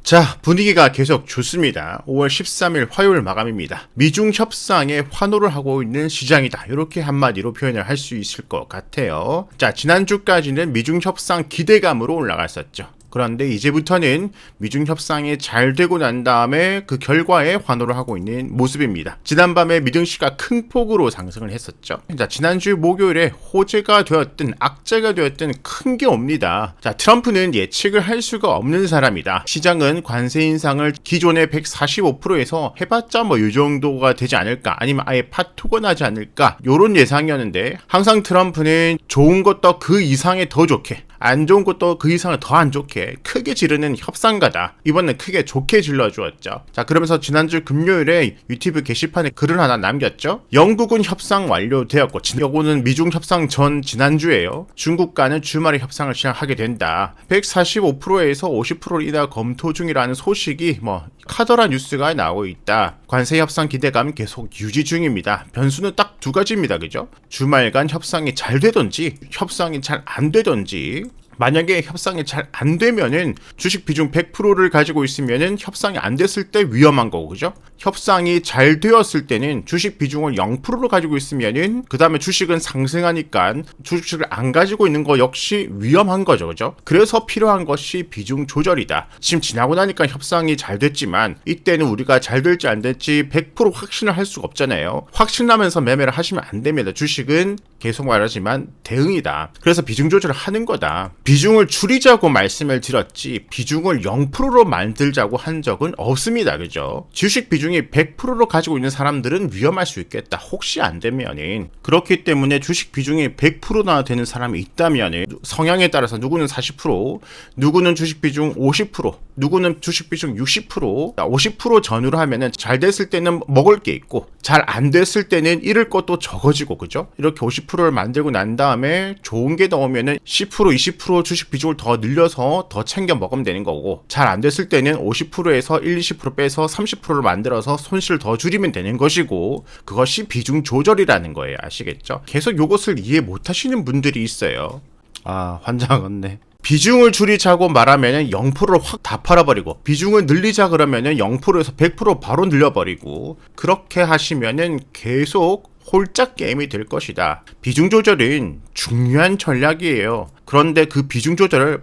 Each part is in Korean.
자, 분위기가 계속 좋습니다. 5월 13일 화요일 마감입니다. 미중 협상에 환호를 하고 있는 시장이다. 이렇게 한마디로 표현을 할 수 있을 것 같아요. 자, 지난주까지는 미중 협상 기대감으로 올라갔었죠. 그런데 이제부터는 미중 협상이 잘 되고 난 다음에 그 결과에 환호를 하고 있는 모습입니다. 지난밤에 미등시가 큰 폭으로 상승을 했었죠. 자, 지난주 목요일에 호재가 되었든 악재가 되었든 큰 게 옵니다. 자, 트럼프는 예측을 할 수가 없는 사람이다. 시장은 관세 인상을 기존의 145%에서 해봤자 뭐 이 정도가 되지 않을까, 아니면 아예 파토가 나지 않을까, 요런 예상이었는데 항상 트럼프는 좋은 것도 그 이상에 더 좋게, 안 좋은 것도 그 이상을 더 안 좋게 크게 지르는 협상가다. 이번엔 크게 좋게 질러주었죠. 자, 그러면서 지난주 금요일에 유튜브 게시판에 글을 하나 남겼죠. 영국은 협상 완료되었고, 요거는 미중 협상 전 지난주에요. 중국과는 주말에 협상을 시작하게 된다. 145%에서 50%를 이다 검토 중이라는 소식이 카더라 뉴스가 나오고 있다. 관세 협상 기대감 계속 유지 중입니다. 변수는 딱 두 가지입니다. 그죠? 주말간 협상이 잘 되던지 협상이 잘 안 되던지. 만약에 협상이 잘 안 되면은 주식 비중 100%를 가지고 있으면은 협상이 안 됐을 때 위험한 거고, 그죠? 협상이 잘 되었을 때는 주식 비중을 0%로 가지고 있으면은 그 다음에 주식은 상승하니까 주식을 안 가지고 있는 거 역시 위험한 거죠, 그죠? 그래서 필요한 것이 비중 조절이다. 지금 지나고 나니까 협상이 잘 됐지만 이때는 우리가 잘 될지 안 될지 100% 확신을 할 수가 없잖아요. 확신하면서 매매를 하시면 안 됩니다. 주식은 계속 말하지만 대응이다. 그래서 비중 조절을 하는 거다. 비중을 줄이자고 말씀을 드렸지 비중을 0%로 만들자고 한 적은 없습니다. 그죠? 주식 비중이 100%로 가지고 있는 사람들은 위험할 수 있겠다. 혹시 안 되면은. 그렇기 때문에 주식 비중이 100%나 되는 사람이 있다면은 성향에 따라서 누구는 40%, 누구는 주식 비중 50%, 누구는 주식 비중 60%, 50% 전후로 하면은 잘 됐을 때는 먹을 게 있고 잘 안 됐을 때는 잃을 것도 적어지고, 그죠? 이렇게 50%를 만들고 난 다음에 좋은 게 나오면은 10%, 20% 주식 비중을 더 늘려서 더 챙겨 먹으면 되는 거고, 잘 안 됐을 때는 50%에서 1, 20% 빼서 30%를 만들어서 손실을 더 줄이면 되는 것이고, 그것이 비중 조절이라는 거예요. 아시겠죠? 계속 이것을 이해 못 하시는 분들이 있어요. 아, 환장하겠네. 비중을 줄이자고 말하면 0%를 확 다 팔아버리고, 비중을 늘리자 그러면 0%에서 100% 바로 늘려버리고, 그렇게 하시면은 계속 홀짝 게임이 될 것이다. 비중 조절은 중요한 전략이에요. 그런데 그 비중 조절을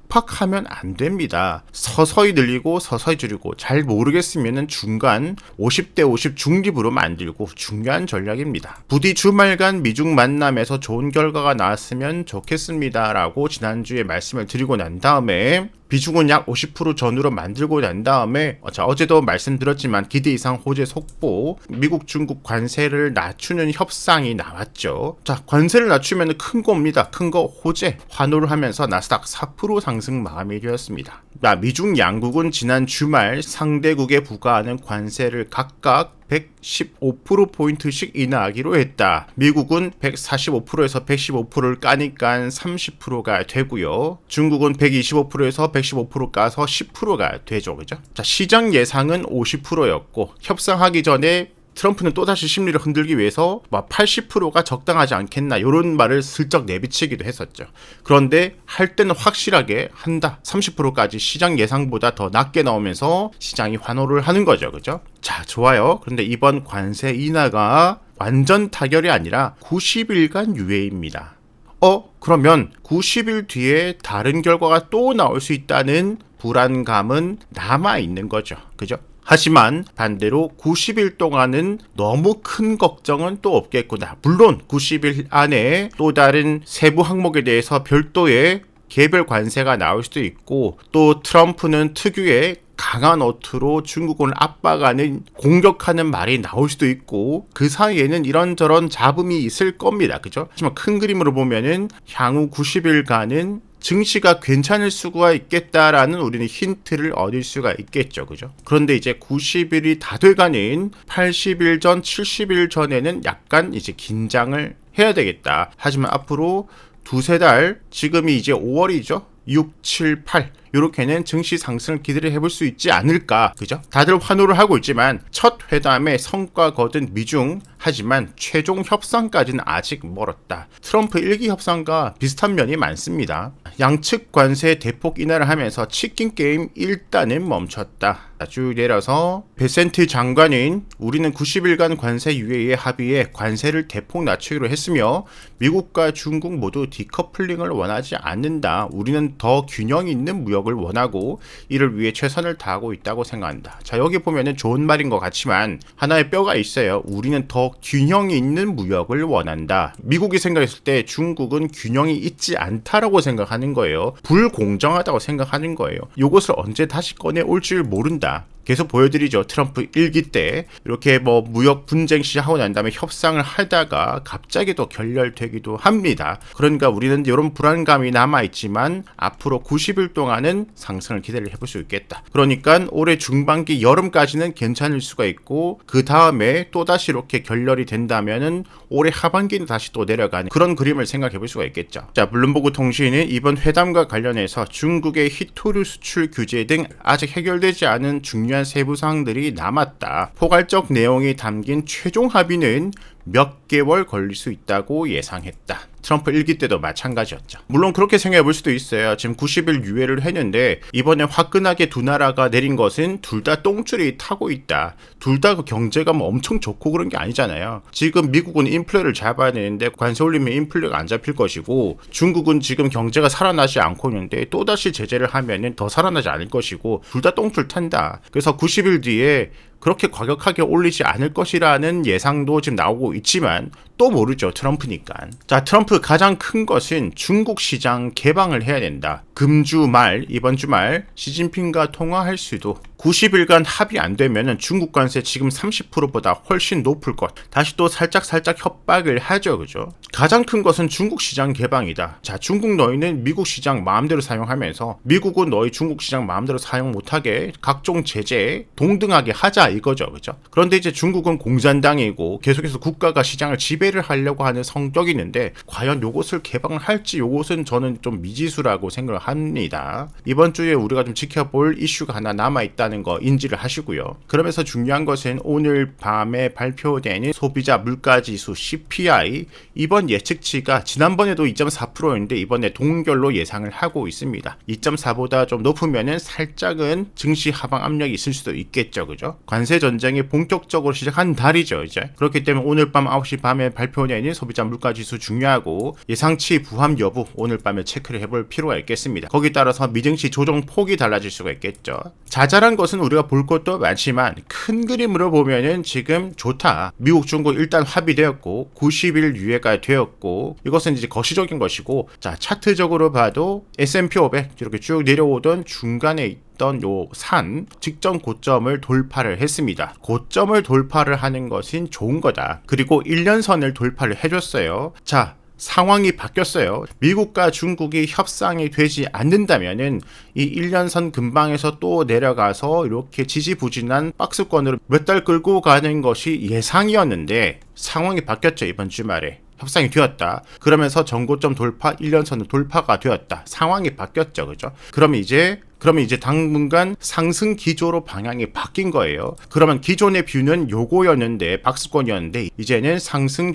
팍팍 하면 안 됩니다. 서서히 늘리고 서서히 줄이고, 잘 모르겠으면 중간 50대 50 중립으로 만들고, 중요한 전략입니다. 부디 주말간 미중 만남에서 좋은 결과가 나왔으면 좋겠습니다 라고 지난주에 말씀을 드리고 난 다음에 비중은 약 50% 전후로 만들고 난 다음에 어제도 말씀드렸지만 기대 이상 호재 속보, 미국 중국 관세를 낮추는 협상이 나왔죠. 자, 관세를 낮추면 큰 겁니다. 큰 거 호재. 환호를 하면서 나스닥 4% 상승 마감이 되었습니다. 미중 양국은 지난 주말 상대국에 부과하는 관세를 각각 115%포인트씩 인하하기로 했다. 미국은 145%에서 115%를 까니까 30%가 되고요. 중국은 125%에서 115% 까서 10%가 되죠. 그죠? 자, 시장 예상은 50%였고, 협상하기 전에 트럼프는 또다시 심리를 흔들기 위해서 80%가 적당하지 않겠나 이런 말을 슬쩍 내비치기도 했었죠. 그런데 할 때는 확실하게 한다. 30%까지 시장 예상보다 더 낮게 나오면서 시장이 환호를 하는 거죠. 그죠? 자, 좋아요. 그런데 이번 관세 인하가 완전 타결이 아니라 90일간 유예입니다. 그러면 90일 뒤에 다른 결과가 또 나올 수 있다는 불안감은 남아있는 거죠. 그죠? 하지만 반대로 90일 동안은 너무 큰 걱정은 또 없겠구나. 물론 90일 안에 또 다른 세부 항목에 대해서 별도의 개별 관세가 나올 수도 있고, 또 트럼프는 특유의 강한 어투로 중국을 압박하는, 공격하는 말이 나올 수도 있고, 그 사이에는 이런저런 잡음이 있을 겁니다. 그죠? 하지만 큰 그림으로 보면은 향후 90일간은 증시가 괜찮을 수가 있겠다라는 우리는 힌트를 얻을 수가 있겠죠. 그죠? 그런데 이제 90일이 다 돼가는 80일 전, 70일 전에는 약간 이제 긴장을 해야 되겠다. 하지만 앞으로 두세 달, 지금이 이제 5월이죠? 6, 7, 8 이렇게는 증시 상승을 기대를 해볼 수 있지 않을까. 그죠? 다들 환호를 하고 있지만 첫 회담의 성과 거둔 미중, 하지만 최종 협상까지는 아직 멀었다. 트럼프 1기 협상과 비슷한 면이 많습니다. 양측 관세 대폭 인하를 하면서 치킨 게임 일단은 멈췄다. 쭉 내려서 베센트 장관은 우리는 90일간 관세 유예의 합의에 관세를 대폭 낮추기로 했으며 미국과 중국 모두 디커플링을 원하지 않는다. 우리는 더 균형 있는 무역을 원하고 이를 위해 최선을 다하고 있다고 생각한다. 자, 여기 보면은 좋은 말인 것 같지만 하나의 뼈가 있어요. 우리는 더 균형이 있는 무역을 원한다. 미국이 생각했을 때 중국은 균형이 있지 않다라고 생각하는 거예요. 불공정하다고 생각하는 거예요. 이것을 언제 다시 꺼내 올지 모른다. 계속 보여드리죠. 트럼프 1기 때 이렇게 뭐 무역 분쟁 시작하고 난 다음에 협상을 하다가 갑자기 또 결렬되기도 합니다. 그러니까 우리는 이런 불안감이 남아있지만 앞으로 90일 동안은 상승을 기대를 해볼 수 있겠다. 그러니까 올해 중반기 여름까지는 괜찮을 수가 있고 그 다음에 또다시 이렇게 결렬이 된다면은 올해 하반기는 다시 또 내려가는 그런 그림을 생각해 볼 수가 있겠죠. 자, 블룸버그 통신은 이번 회담과 관련해서 중국의 히토류 수출 규제 등 아직 해결되지 않은 중요한 세부 사항들이 남았다. 포괄적 내용이 담긴 최종 합의는 몇 개월 걸릴 수 있다고 예상했다. 트럼프 1기 때도 마찬가지였죠. 물론 그렇게 생각해 볼 수도 있어요. 지금 90일 유예를 했는데 이번에 화끈하게 두 나라가 내린 것은 둘 다 똥줄이 타고 있다. 둘 다 그 경제가 뭐 엄청 좋고 그런 게 아니잖아요. 지금 미국은 인플레를 잡아야 되는데 관세 올리면 인플레가 안 잡힐 것이고 중국은 지금 경제가 살아나지 않고 있는데 또다시 제재를 하면은 더 살아나지 않을 것이고 둘 다 똥줄 탄다. 그래서 90일 뒤에 그렇게 과격하게 올리지 않을 것이라는 예상도 지금 나오고 있지만 또 모르죠. 트럼프니까. 자, 트럼프 가장 큰 것은 중국 시장 개방을 해야 된다. 금주 말, 이번 주말 시진핑과 통화할 수도 90일간 합의 안 되면은 중국 관세 지금 30%보다 훨씬 높을 것. 다시 또 살짝 협박을 하죠. 그죠? 가장 큰 것은 중국 시장 개방이다. 자, 중국 너희는 미국 시장 마음대로 사용하면서 미국은 너희 중국 시장 마음대로 사용 못하게 각종 제재 동등하게 하자 이거죠. 그죠? 그런데 이제 중국은 공산당이고 계속해서 국가가 시장을 지배를 하려고 하는 성격이 있는데 과연 요것을 개방을 할지 요것은 저는 좀 미지수라고 생각을 합니다. 이번 주에 우리가 좀 지켜볼 이슈가 하나 남아있다는 거 인지를 하시고요. 그러면서 중요한 것은 오늘 밤에 발표되는 소비자 물가지수 CPI 이번 예측치가 지난번에도 2.4%였는데 이번에 동결로 예상을 하고 있습니다. 2.4보다 좀 높으면은 살짝은 증시 하방 압력이 있을 수도 있겠죠. 그죠? 관세 전쟁이 본격적으로 시작한 달이죠. 이제 그렇기 때문에 오늘 밤 9시 밤에 발표되는 소비자 물가지수 중요하고 예상치 부합 여부 오늘 밤에 체크를 해볼 필요가 있겠습니다. 거기에 따라서 미증시 조정 폭이 달라질 수가 있겠죠. 자잘한 것은 우리가 볼 것도 많지만 큰 그림으로 보면은 지금 좋다. 미국 중국 일단 합의되었고 90일 유예가 되었고 이것은 이제 거시적인 것이고 자 차트적으로 봐도 S&P 500 이렇게 쭉 내려오던 중간에 있던 요 산 직전 고점을 돌파를 했습니다. 고점을 돌파를 하는 것은 좋은 거다. 그리고 1년선을 돌파를 해줬어요. 자 상황이 바뀌었어요. 미국과 중국이 협상이 되지 않는다면은 이 1년선 근방에서 또 내려가서 이렇게 지지부진한 박스권으로 몇 달 끌고 가는 것이 예상이었는데 상황이 바뀌었죠. 이번 주말에. 협상이 되었다. 그러면서 전고점 돌파, 1년선은 돌파가 되었다. 상황이 바뀌었죠. 그죠? 그러면 이제 당분간 상승 기조로 방향이 바뀐 거예요. 그러면 기존의 뷰는 요거였는데 박스권이었는데 이제는 상승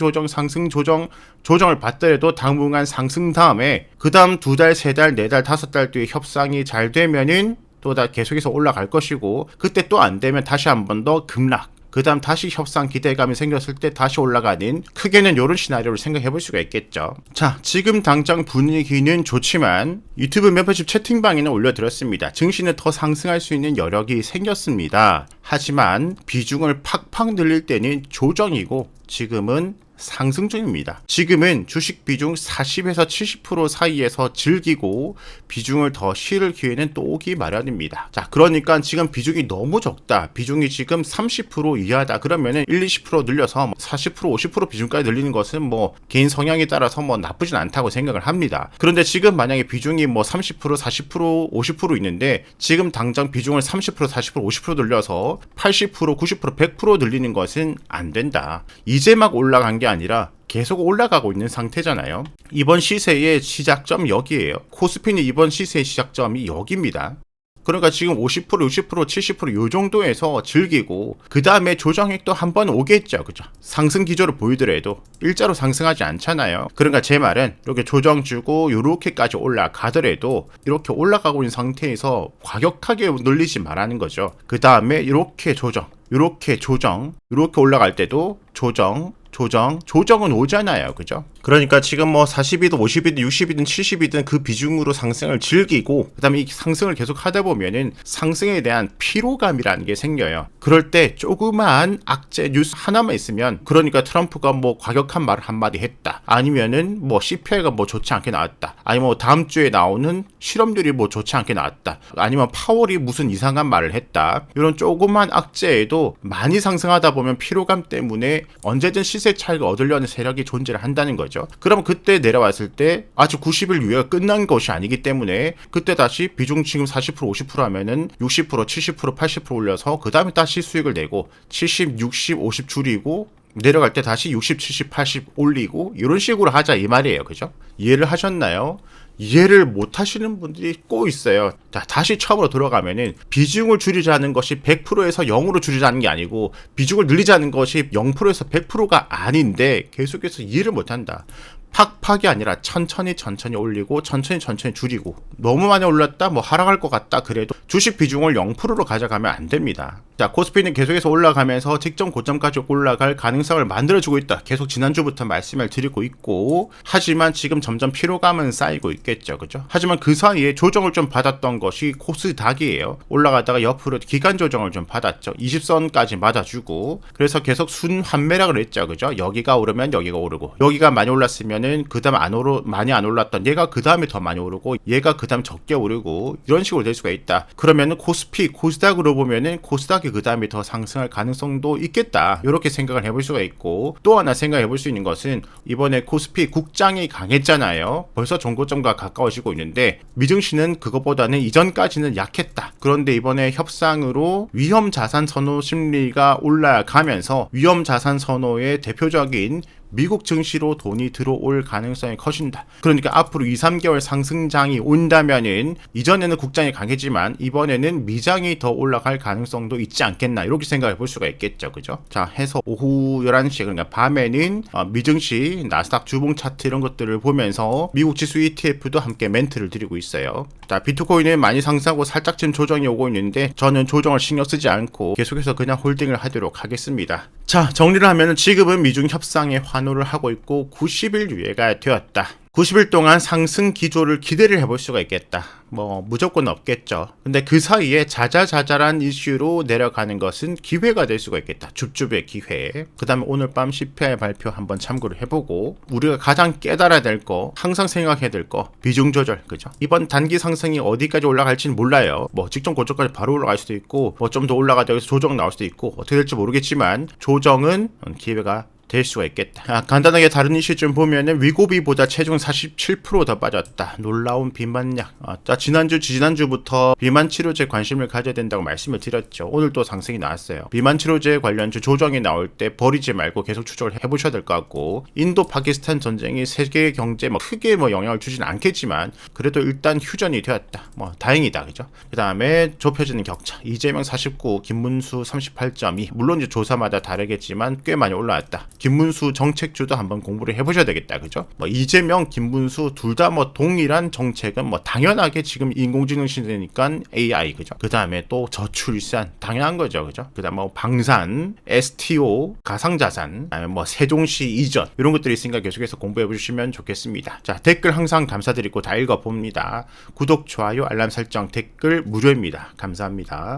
조정을 받더라도 당분간 상승 다음에 그 다음 2달, 3달, 4달, 5달 뒤에 협상이 잘 되면은 또 다 계속해서 올라갈 것이고 그때 또 안 되면 다시 한 번 더 급락. 그 다음 다시 협상 기대감이 생겼을 때 다시 올라가는 크게는 이런 시나리오를 생각해 볼 수가 있겠죠. 자, 지금 당장 분위기는 좋지만 유튜브 멤버십 채팅방에는 올려드렸습니다. 증시는 더 상승할 수 있는 여력이 생겼습니다. 하지만 비중을 팍팍 늘릴 때는 조정이고 지금은 상승 중입니다. 지금은 주식 비중 40에서 70% 사이에서 즐기고 비중을 더 실을 기회는 또 오기 마련입니다. 자, 그러니까 지금 비중이 너무 적다. 비중이 지금 30% 이하다. 그러면은 20% 늘려서 40%, 50% 비중까지 늘리는 것은 뭐 개인 성향에 따라서 뭐 나쁘진 않다고 생각을 합니다. 그런데 지금 만약에 비중이 뭐 30%, 40%, 50% 있는데 지금 당장 비중을 30%, 40%, 50% 늘려서 80%, 90%, 100% 늘리는 것은 안 된다. 이제 막 올라간 게 아니라 계속 올라가고 있는 상태잖아요. 이번 시세의 시작점 여기에요. 코스피는 이번 시세의 시작점이 여기입니다. 그러니까 지금 50%, 60%, 70%요 정도에서 즐기고 그 다음에 조정이 또 한 번 오겠죠. 그죠? 상승 기조를 보이더라도 일자로 상승하지 않잖아요. 그러니까 제 말은 이렇게 조정 주고 요렇게까지 올라가더라도 이렇게 올라가고 있는 상태에서 과격하게 늘리지 말라는 거죠. 그 다음에 이렇게 조정, 이렇게 조정, 이렇게 올라갈 때도 조정은 오잖아요. 그죠? 그러니까 지금 뭐 40이든 50이든 60이든 70이든 그 비중으로 상승을 즐기고 그 다음에 이 상승을 계속 하다 보면은 상승에 대한 피로감이라는 게 생겨요. 그럴 때 조그마한 악재 뉴스 하나만 있으면, 그러니까 트럼프가 뭐 과격한 말을 한마디 했다, 아니면은 뭐 CPI가 뭐 좋지 않게 나왔다, 아니면 뭐 다음 주에 나오는 실업률이 뭐 좋지 않게 나왔다, 아니면 파월이 무슨 이상한 말을 했다, 이런 조그만 악재에도 많이 상승하다 보면 피로감 때문에 언제든 시세 차익을 얻으려는 세력이 존재를 한다는 거죠. 그럼 그때 내려왔을 때 아직 90일 유예가 끝난 것이 아니기 때문에 그때 다시 비중 지금 40% 50% 하면은 60% 70% 80% 올려서 그 다음에 다시 수익을 내고 70, 60, 50 줄이고 내려갈 때 다시 60, 70, 80 올리고 이런 식으로 하자 이 말이에요. 그죠? 이해를 하셨나요? 이해를 못 하시는 분들이 꼭 있어요. 자, 다시 처음으로 돌아가면은 비중을 줄이자는 것이 100%에서 0으로 줄이자는 게 아니고 비중을 늘리자는 것이 0%에서 100%가 아닌데 계속해서 이해를 못 한다. 팍팍이 아니라 천천히 올리고 천천히 줄이고, 너무 많이 올랐다 뭐 하락할 것 같다 그래도 주식 비중을 0%로 가져가면 안 됩니다. 자, 코스피는 계속해서 올라가면서 직전 고점까지 올라갈 가능성을 만들어주고 있다. 계속 지난주부터 말씀을 드리고 있고, 하지만 지금 점점 피로감은 쌓이고 있겠죠. 그죠? 하지만 그 사이에 조정을 좀 받았던 것이 코스닥이에요. 올라가다가 옆으로 기간 조정을 좀 받았죠. 20선까지 맞아주고, 그래서 계속 순 환매락을 했죠. 그죠? 여기가 오르면 여기가 오르고, 여기가 많이 올랐으면 그 다음에 많이 안 올랐던 얘가 그 다음에 더 많이 오르고, 얘가 그 다음에 적게 오르고, 이런 식으로 될 수가 있다. 그러면은 코스닥으로 보면은 코스닥이 그 다음에 더 상승할 가능성도 있겠다. 이렇게 생각을 해볼 수가 있고, 또 하나 생각해 볼 수 있는 것은 이번에 코스피 국장이 강했잖아요. 벌써 종고점과 가까워지고 있는데 미증시는 그것보다는 이전까지는 약했다. 그런데 이번에 협상으로 위험 자산 선호 심리가 올라가면서 위험 자산 선호의 대표적인 미국 증시로 돈이 들어올 가능성이 커진다. 그러니까 앞으로 2, 3개월 상승장이 온다면은 이전에는 국장이 강했지만 이번에는 미장이 더 올라갈 가능성도 있지 않겠나, 이렇게 생각해 볼 수가 있겠죠. 그죠? 자, 해서 오후 11시, 그러니까 밤에는 미증시, 나스닥 주봉 차트 이런 것들을 보면서 미국 지수 ETF도 함께 멘트를 드리고 있어요. 자, 비트코인은 많이 상승하고 살짝 지금 조정이 오고 있는데 저는 조정을 신경 쓰지 않고 계속해서 그냥 홀딩을 하도록 하겠습니다. 자, 정리를 하면 지금은 미중 협상에 환호를 하고 있고 90일 유예가 되었다. 90일 동안 상승 기조를 기대를 해볼 수가 있겠다. 뭐 무조건 없겠죠. 근데 그 사이에 자잘한 이슈로 내려가는 것은 기회가 될 수가 있겠다. 줍줍의 기회. 그 다음에 오늘 밤 CPI 발표 한번 참고를 해보고, 우리가 가장 깨달아야 될 거, 항상 생각해야 될 거, 비중 조절. 그죠? 이번 단기 상승이 어디까지 올라갈지는 몰라요. 뭐 직전 고점까지 바로 올라갈 수도 있고, 뭐 좀 더 올라가다 여기서 조정 나올 수도 있고, 어떻게 될지 모르겠지만 조정은 기회가 될 수가 있겠다. 간단하게 다른 이슈 좀 보면은 위고비보다 체중 47% 더 빠졌다. 놀라운 비만약. 자, 지난주부터 비만 치료제 관심을 가져야 된다고 말씀을 드렸죠. 오늘 또 상승이 나왔어요. 비만 치료제 관련주 조정이 나올 때 버리지 말고 계속 추적을 해보셔야 될 것 같고, 인도 파키스탄 전쟁이 세계 경제에 크게 영향을 주지는 않겠지만 그래도 일단 휴전이 되었다. 다행이다. 그죠? 그 다음에 좁혀지는 격차. 이재명 49, 김문수 38.2. 물론 이제 조사마다 다르겠지만 꽤 많이 올라왔다. 김문수 정책주도 한번 공부를 해보셔야 되겠다. 그죠? 이재명, 김문수 둘 다 동일한 정책은 당연하게 지금 인공지능 시대니까 AI. 그죠? 그 다음에 또 저출산 당연한 거죠. 그죠? 그 다음 방산, STO, 가상자산, 세종시 이전, 이런 것들이 있으니까 계속해서 공부해 보시면 좋겠습니다. 자, 댓글 항상 감사드리고 다 읽어봅니다. 구독, 좋아요, 알람 설정, 댓글 무료입니다. 감사합니다.